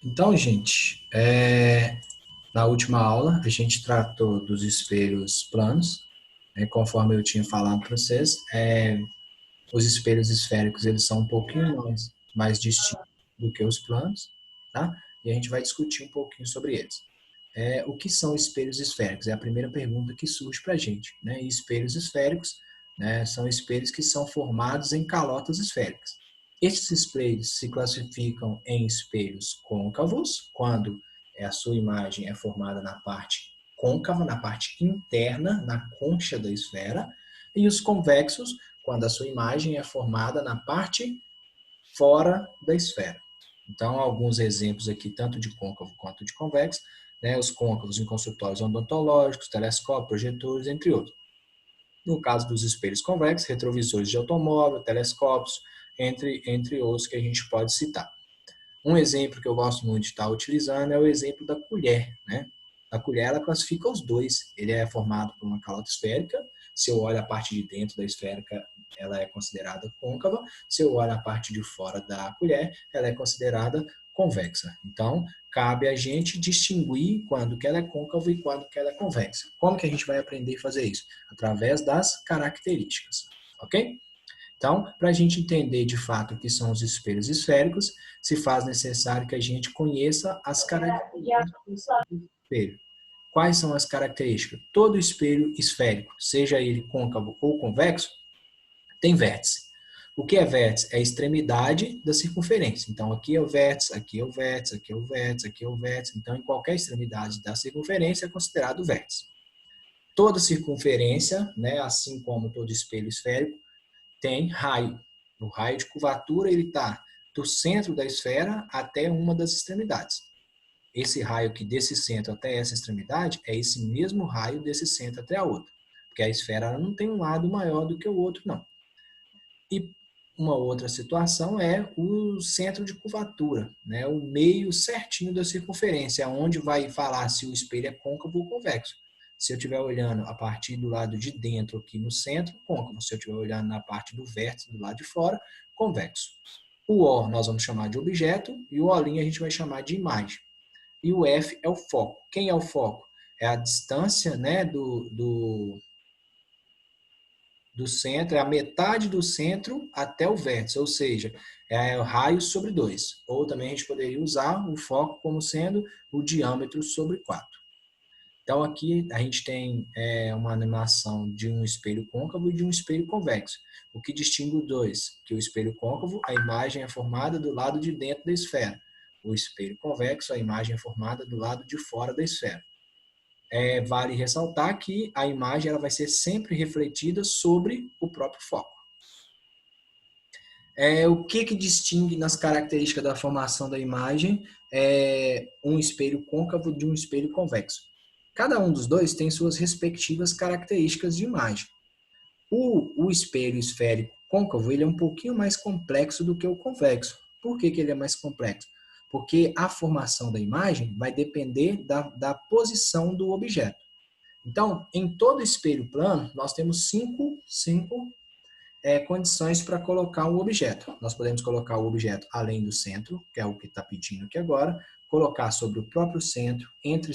Então, gente, na última aula a gente tratou dos espelhos planos, né, conforme eu tinha falado para vocês. Os espelhos esféricos eles são um pouquinho mais distintos do que os planos, tá? E a gente vai discutir um pouquinho sobre eles. O que são espelhos esféricos? É a primeira pergunta que surge para a gente, né? E espelhos esféricos, né, são espelhos que são formados em calotas esféricas. Estes espelhos se classificam em espelhos côncavos, quando a sua imagem é formada na parte côncava, na parte interna, na concha da esfera, e os convexos, quando a sua imagem é formada na parte fora da esfera. Então, alguns exemplos aqui, tanto de côncavo quanto de convexo, né, os côncavos em consultórios odontológicos, telescópios, projetores, entre outros. No caso dos espelhos convexos, retrovisores de automóvel, telescópios, entre outros que a gente pode citar. Um exemplo que eu gosto muito de estar utilizando é o exemplo da colher, né? A colher, ela classifica os dois. Ele é formado por uma calota esférica. Se eu olho a parte de dentro da esférica, ela é considerada côncava. Se eu olho a parte de fora da colher, ela é considerada convexa. Então, cabe a gente distinguir quando que ela é côncava e quando que ela é convexa. Como que a gente vai aprender a fazer isso? Através das características, ok? Então, para a gente entender de fato o que são os espelhos esféricos, se faz necessário que a gente conheça as características do espelho. Quais são as características? Todo espelho esférico, seja ele côncavo ou convexo, tem vértice. O que é vértice? É a extremidade da circunferência. Então, aqui é o vértice, aqui é o vértice, aqui é o vértice, aqui é o vértice. Então, em qualquer extremidade da circunferência é considerado vértice. Toda circunferência, né, assim como todo espelho esférico, tem raio. O raio de curvatura ele está do centro da esfera até uma das extremidades. Esse raio aqui desse centro até essa extremidade é esse mesmo raio desse centro até a outra. Porque a esfera não tem um lado maior do que o outro, não. E uma outra situação é o centro de curvatura, né? O meio certinho da circunferência, onde vai falar se o espelho é côncavo ou convexo. Se eu estiver olhando a partir do lado de dentro, aqui no centro, côncavo. Se eu estiver olhando na parte do vértice, do lado de fora, convexo. O O nós vamos chamar de objeto e o O' a gente vai chamar de imagem. E o F é o foco. Quem é o foco? É a distância, né, do centro, é a metade do centro até o vértice, ou seja, é o raio sobre 2. Ou também a gente poderia usar o foco como sendo o diâmetro sobre 4. Então aqui a gente tem uma animação de um espelho côncavo e de um espelho convexo. O que distingue os dois? Que o espelho côncavo, a imagem é formada do lado de dentro da esfera. O espelho convexo, a imagem é formada do lado de fora da esfera. Vale ressaltar que a imagem ela vai ser sempre refletida sobre o próprio foco. O que distingue nas características da formação da imagem um espelho côncavo de um espelho convexo? Cada um dos dois tem suas respectivas características de imagem. O espelho esférico côncavo ele é um pouquinho mais complexo do que o convexo. Por que ele é mais complexo? Porque a formação da imagem vai depender da posição do objeto. Então, em todo espelho plano, nós temos cinco condições para colocar um objeto. Nós podemos colocar o objeto além do centro, que é o que está pedindo aqui agora, colocar sobre o próprio centro, entre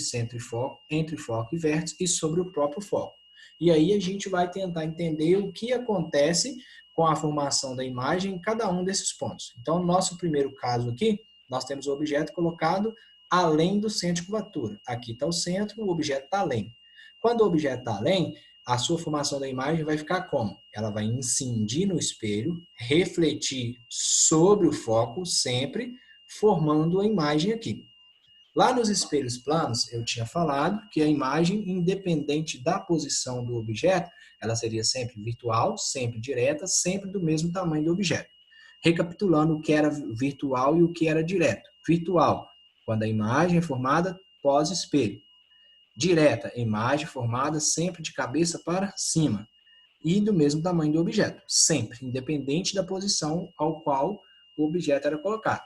foco e vértice e sobre o próprio foco. E aí a gente vai tentar entender o que acontece com a formação da imagem em cada um desses pontos. Então, no nosso primeiro caso aqui, nós temos o objeto colocado além do centro de curvatura. Aqui está o centro, o objeto está além. Quando o objeto está além, a sua formação da imagem vai ficar como? Ela vai incidir no espelho, refletir sobre o foco sempre, formando a imagem aqui. Lá nos espelhos planos, eu tinha falado que a imagem, independente da posição do objeto, ela seria sempre virtual, sempre direta, sempre do mesmo tamanho do objeto. Recapitulando o que era virtual e o que era direto. Virtual, quando a imagem é formada pós-espelho. Direta, imagem formada sempre de cabeça para cima e do mesmo tamanho do objeto, sempre, independente da posição ao qual o objeto era colocado.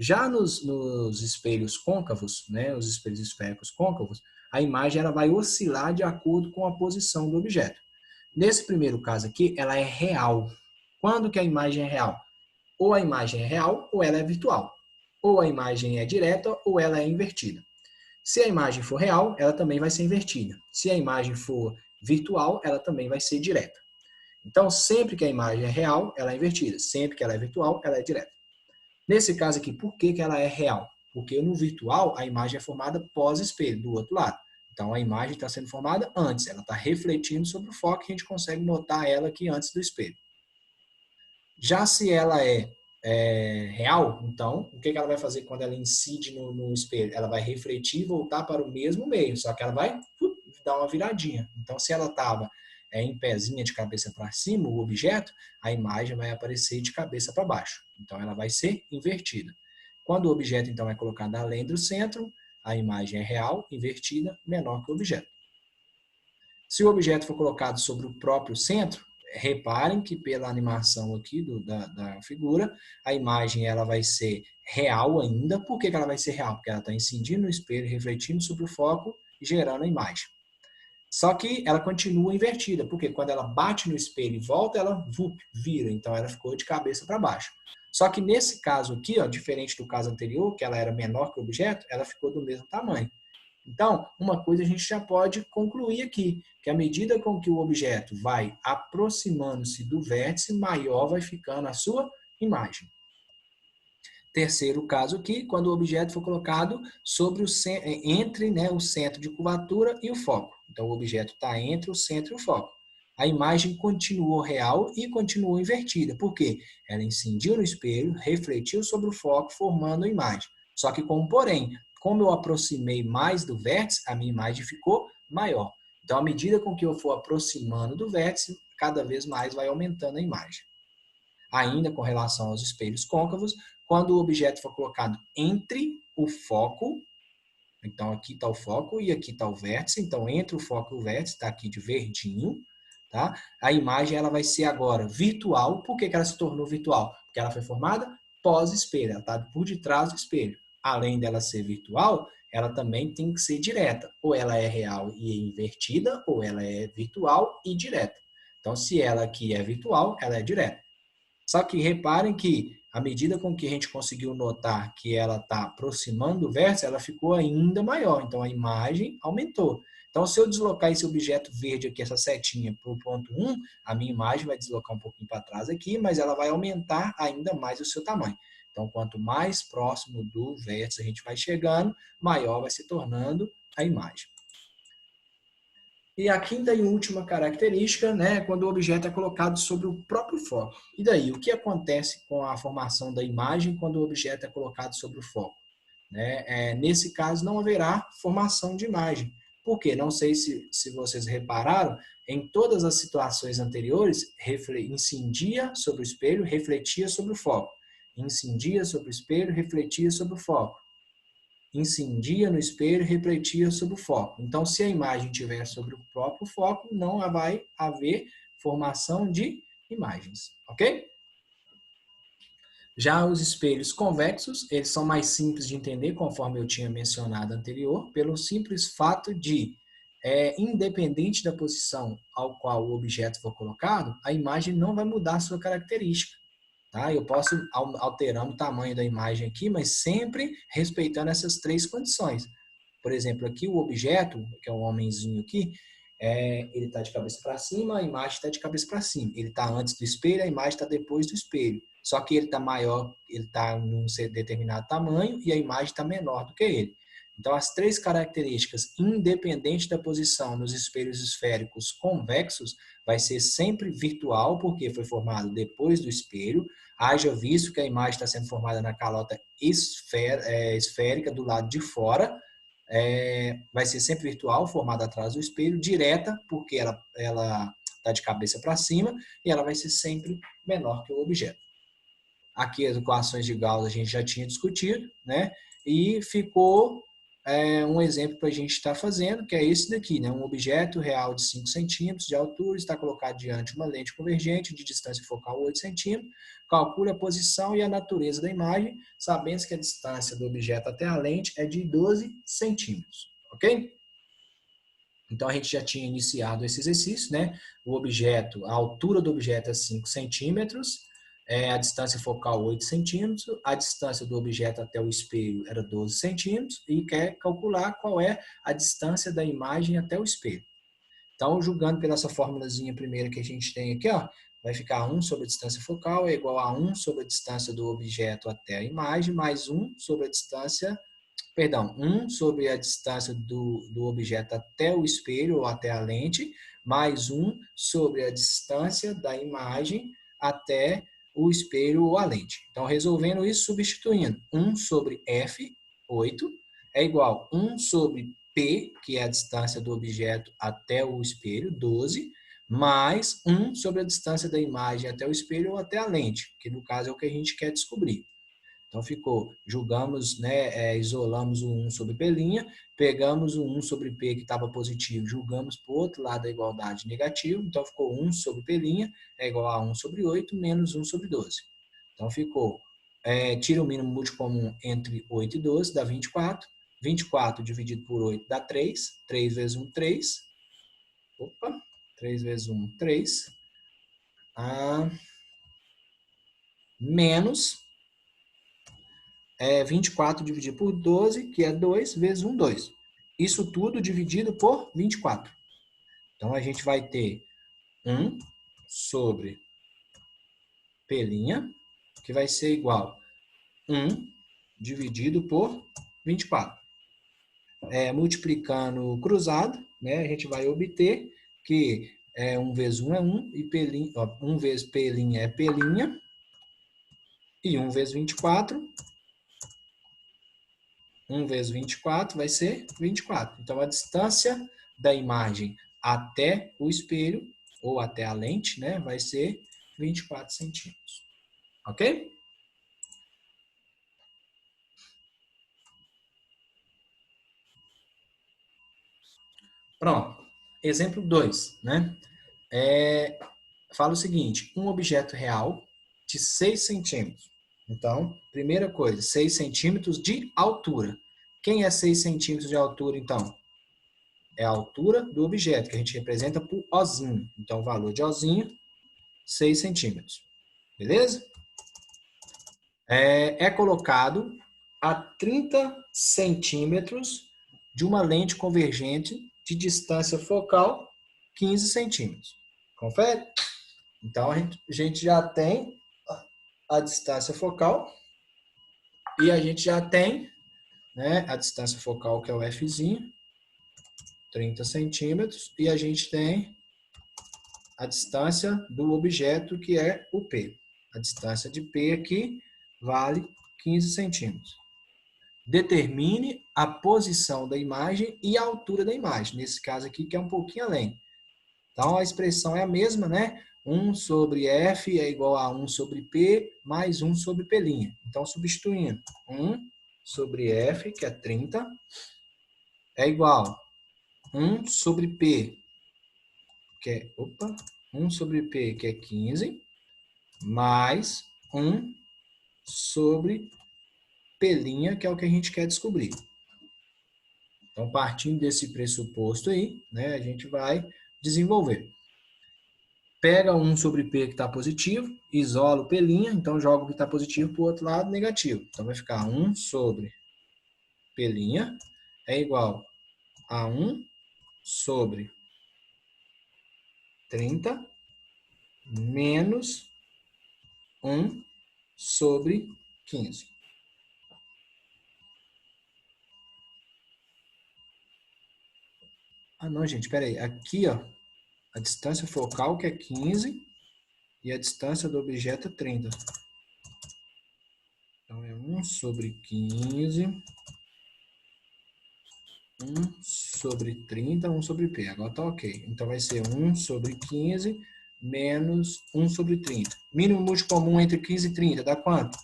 Já nos espelhos côncavos, né, os espelhos esféricos côncavos, a imagem ela vai oscilar de acordo com a posição do objeto. Nesse primeiro caso aqui, ela é real. Quando que a imagem é real? Ou a imagem é real ou ela é virtual. ou a imagem é direta ou ela é invertida. Se a imagem for real, ela também vai ser invertida. Se a imagem for virtual, ela também vai ser direta. Então, sempre que a imagem é real, ela é invertida. Sempre que ela é virtual, ela é direta. Nesse caso aqui, por que ela é real? Porque no virtual, a imagem é formada pós-espelho, do outro lado. Então, a imagem está sendo formada antes, ela está refletindo sobre o foco e a gente consegue notar ela aqui antes do espelho. Já se ela é real, então, o que ela vai fazer quando ela incide no espelho? Ela vai refletir e voltar para o mesmo meio, só que ela vai dar uma viradinha. Então, se ela estava em pezinha de cabeça para cima, o objeto, a imagem vai aparecer de cabeça para baixo. Então, ela vai ser invertida. Quando o objeto, então, é colocado além do centro, a imagem é real, invertida, menor que o objeto. Se o objeto for colocado sobre o próprio centro, reparem que pela animação aqui da figura, a imagem ela vai ser real ainda. Por que ela vai ser real? Porque ela está incidindo no espelho, refletindo sobre o foco e gerando a imagem. Só que ela continua invertida, porque quando ela bate no espelho e volta, ela vira, então ela ficou de cabeça para baixo. Só que nesse caso aqui, ó, diferente do caso anterior, que ela era menor que o objeto, ela ficou do mesmo tamanho. Então, uma coisa a gente já pode concluir aqui, que à medida com que o objeto vai aproximando-se do vértice, maior vai ficando a sua imagem. Terceiro caso aqui, quando o objeto for colocado sobre entre o centro de curvatura e o foco. Então, o objeto está entre o centro e o foco. A imagem continuou real e continuou invertida. Por quê? Ela incidiu no espelho, refletiu sobre o foco, formando a imagem. Só que com um porém, como eu aproximei mais do vértice, a minha imagem ficou maior. Então, à medida com que eu for aproximando do vértice, cada vez mais vai aumentando a imagem. Ainda com relação aos espelhos côncavos, quando o objeto for colocado entre o foco, então aqui está o foco e aqui está o vértice, então entre o foco e o vértice, está aqui de verdinho, tá? A imagem ela vai ser agora virtual. Por que ela se tornou virtual? Porque ela foi formada pós-espelho, ela está por detrás do espelho. Além dela ser virtual, ela também tem que ser direta. Ou ela é real e invertida, ou ela é virtual e direta. Então, se ela aqui é virtual, ela é direta. Só que reparem que, à medida com que a gente conseguiu notar que ela está aproximando do vértice, ela ficou ainda maior. Então, a imagem aumentou. Então, se eu deslocar esse objeto verde aqui, essa setinha, para o ponto 1, a minha imagem vai deslocar um pouquinho para trás aqui, mas ela vai aumentar ainda mais o seu tamanho. Então, quanto mais próximo do vértice a gente vai chegando, maior vai se tornando a imagem. E a quinta e última característica, né, é quando o objeto é colocado sobre o próprio foco. E daí, o que acontece com a formação da imagem quando o objeto é colocado sobre o foco? Nesse caso, não haverá formação de imagem. Por quê? Não sei se vocês repararam, em todas as situações anteriores, incidia sobre o espelho, refletia sobre o foco. Incidia sobre o espelho, refletia sobre o foco. Incidia no espelho, refletia sobre o foco. Então, se a imagem estiver sobre o próprio foco, não vai haver formação de imagens, ok? Já os espelhos convexos, eles são mais simples de entender, conforme eu tinha mencionado anterior, pelo simples fato de, independente da posição ao qual o objeto for colocado, a imagem não vai mudar a sua característica. Tá? Eu posso alterando o tamanho da imagem aqui, mas sempre respeitando essas três condições. Por exemplo, aqui o objeto, que é o homenzinho aqui, ele está de cabeça para cima, a imagem está de cabeça para cima. Ele está antes do espelho, a imagem está depois do espelho. Só que ele está maior, ele está num determinado tamanho e a imagem está menor do que ele. Então, as três características, independente da posição nos espelhos esféricos convexos, vai ser sempre virtual, porque foi formado depois do espelho. Haja visto que a imagem está sendo formada na calota esférica do lado de fora. Vai ser sempre virtual, formada atrás do espelho, direta, porque ela está de cabeça para cima, e ela vai ser sempre menor que o objeto. Aqui as equações de Gauss a gente já tinha discutido, né? E ficou um exemplo para a gente estar fazendo, que é esse daqui, né? Um objeto real de 5 centímetros de altura está colocado diante de uma lente convergente de distância focal 8 centímetros. Calcule a posição e a natureza da imagem, sabendo que a distância do objeto até a lente é de 12 centímetros, ok? Então, a gente já tinha iniciado esse exercício, né? O objeto, a altura do objeto é 5 centímetros, A distância focal 8 centímetros, a distância do objeto até o espelho era 12 centímetros e quer calcular qual é a distância da imagem até o espelho. Então, julgando pela essa formulazinha primeira que a gente tem aqui, ó, vai ficar 1 sobre a distância focal é igual a 1 sobre a distância do objeto até a imagem, mais 1 sobre a distância, perdão, 1 sobre a distância do objeto até o espelho ou até a lente, mais 1 sobre a distância da imagem até o espelho ou a lente. Então, resolvendo isso, substituindo 1 sobre F, 8, é igual a 1 sobre P, que é a distância do objeto até o espelho, 12, mais 1 sobre a distância da imagem até o espelho ou até a lente, que no caso é o que a gente quer descobrir. Então ficou, julgamos, né, isolamos o 1 sobre P', pegamos o 1 sobre P que estava positivo, julgamos para o outro lado da igualdade negativo, então ficou 1 sobre P' é igual a 1 sobre 8 menos 1 sobre 12. Então ficou, tira o mínimo múltiplo comum entre 8 e 12, dá 24. 24 dividido por 8 dá 3. 3 vezes 1, 3. Opa, 3 vezes 1, 3. Menos 24 dividido por 12, que é 2, vezes 1, 2. Isso tudo dividido por 24. Então, a gente vai ter 1 sobre P', que vai ser igual a 1 dividido por 24. Multiplicando cruzado, né, a gente vai obter que 1 vezes 1 é 1, e P', 1 vezes P' é P', e 1 vezes 24, 1 vezes 24 vai ser 24. Então, a distância da imagem até o espelho, ou até a lente, né, vai ser 24 centímetros. Ok? Pronto. Exemplo 2, né? Fala o seguinte, um objeto real de 6 centímetros. Então, primeira coisa, 6 centímetros de altura. Quem é 6 centímetros de altura, então? É a altura do objeto, que a gente representa por Ozinho. Então, o valor de Ozinho, 6 centímetros. Beleza? É colocado a 30 centímetros de uma lente convergente de distância focal, 15 centímetros. Confere? Então, a gente já tem a distância focal e a gente já tem, né, a distância focal, que é o Fzinho, 30 centímetros, e a gente tem a distância do objeto, que é o P. A distância de P aqui vale 15 centímetros. Determine a posição da imagem e a altura da imagem. Nesse caso aqui, que é um pouquinho além. Então, a expressão é a mesma, né? 1 sobre F é igual a 1 sobre P mais 1 sobre P'. Então, substituindo 1 sobre F, que é 30, é igual a 1 sobre P, que é, 1 sobre P, que é 15, mais 1 sobre P', que é o que a gente quer descobrir. Então, partindo desse pressuposto aí, né, a gente vai desenvolver. Pega 1 sobre P que está positivo, isola o P', então joga o que está positivo para o outro lado negativo. Então, vai ficar 1 sobre P' é igual a 1 sobre 30 menos 1 sobre 15. Ah, não, gente, peraí. Aqui, ó, a distância focal, que é 15, e a distância do objeto é 30. Então, é 1 sobre 15, 1 sobre 30, 1 sobre P. Agora tá ok. Então, vai ser 1 sobre 15 menos 1 sobre 30. Mínimo múltiplo comum entre 15 e 30, dá quanto?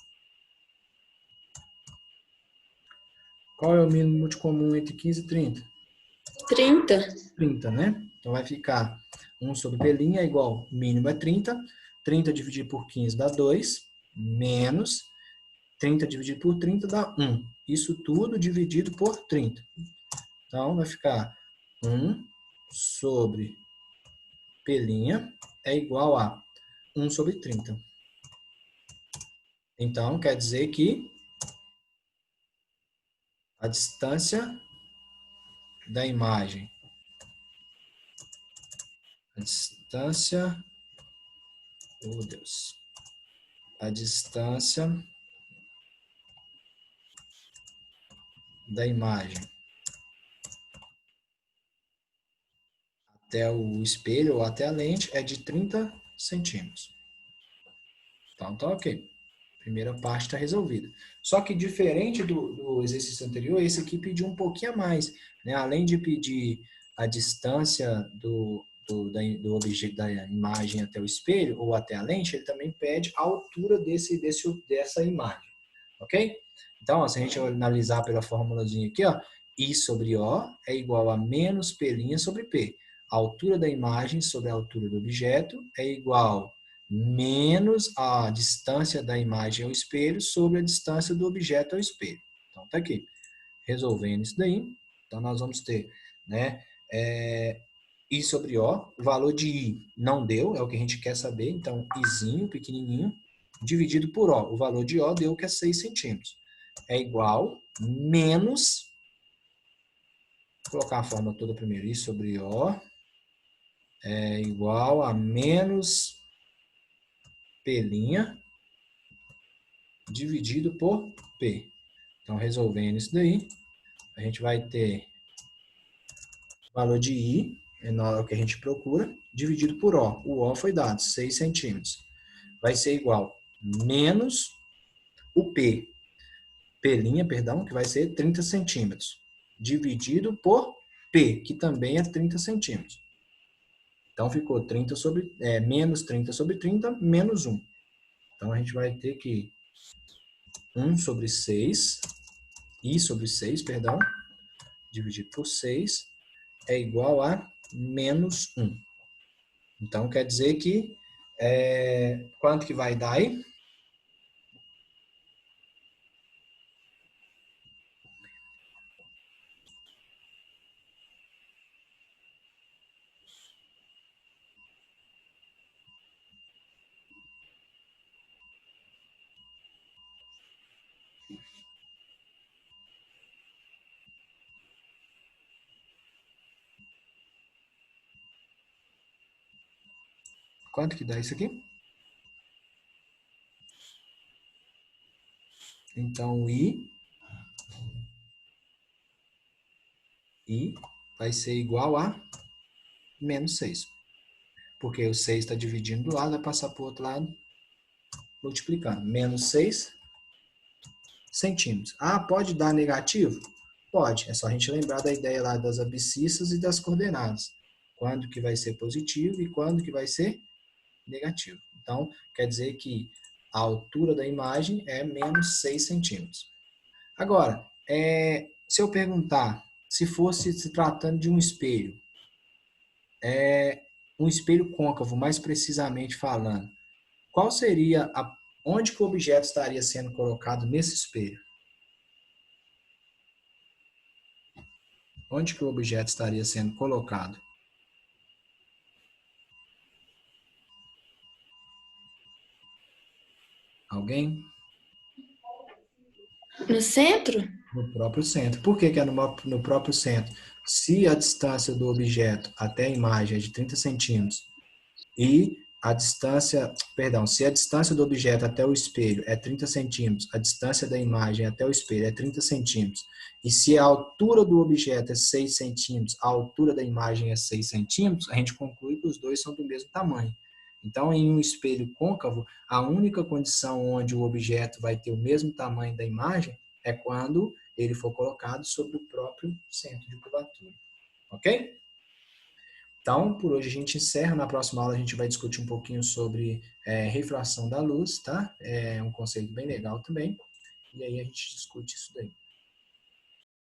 Qual é o mínimo múltiplo comum entre 15 e 30? 30. 30, né? Então, vai ficar 1 sobre P' é igual, mínimo é 30. 30 dividido por 15 dá 2, menos 30 dividido por 30 dá 1. Isso tudo dividido por 30. Então, vai ficar 1 sobre P' é igual a 1 sobre 30. Então, quer dizer que a distância da imagem, a distância, oh Deus, a distância da imagem até o espelho ou até a lente é de 30 centímetros. Então, tá ok. Primeira parte está resolvida. Só que diferente do exercício anterior, esse aqui pediu um pouquinho a mais. Né? Além de pedir a distância do objeto da imagem até o espelho ou até a lente, ele também pede a altura dessa imagem. Ok? Então, ó, se a gente analisar pela formulazinha aqui, ó, I sobre O é igual a menos P' sobre P. A altura da imagem sobre a altura do objeto é igual menos a distância da imagem ao espelho sobre a distância do objeto ao espelho. Então, tá aqui. Resolvendo isso daí, então nós vamos ter, né, I sobre O, o valor de I não deu, é o que a gente quer saber, então Izinho, pequenininho, dividido por O, o valor de O deu que é 6 centímetros. É igual menos, vou colocar a forma toda primeiro, I sobre O é igual a menos P' dividido por P. Então, resolvendo isso daí, a gente vai ter o valor de I, é o que a gente procura, dividido por O. O O foi dado, 6 centímetros. Vai ser igual menos o P, perdão, que vai ser 30 centímetros, dividido por P, que também é 30 centímetros. Então, ficou menos 30 sobre 30, menos 1. Então, a gente vai ter que 1 sobre 6, I sobre 6, perdão, dividido por 6, é igual a menos 1. Então, quer dizer que quanto que vai dar aí? Quanto que dá isso aqui? Então, I vai ser igual a menos 6. Porque o 6 está dividindo do lado, vai passar para o outro lado, multiplicando. Menos 6 centímetros. Ah, pode dar negativo? Pode. É só a gente lembrar da ideia lá das abscissas e das coordenadas. Quando que vai ser positivo e quando que vai ser negativo. Então, quer dizer que a altura da imagem é menos 6 centímetros. Agora, se eu perguntar, se fosse se tratando de um espelho, um espelho côncavo, mais precisamente falando, qual seria onde que o objeto estaria sendo colocado nesse espelho? Onde que o objeto estaria sendo colocado? Alguém? No centro? No próprio centro. Por que que é no próprio centro? Se a distância do objeto até a imagem é de 30 centímetros e se a distância do objeto até o espelho é 30 centímetros, a distância da imagem até o espelho é 30 centímetros, e se a altura do objeto é 6 centímetros, a altura da imagem é 6 centímetros, a gente conclui que os dois são do mesmo tamanho. Então, em um espelho côncavo, a única condição onde o objeto vai ter o mesmo tamanho da imagem é quando ele for colocado sobre o próprio centro de curvatura. Ok? Então, por hoje a gente encerra. Na próxima aula a gente vai discutir um pouquinho sobre refração da luz, tá? É um conceito bem legal também. E aí a gente discute isso daí.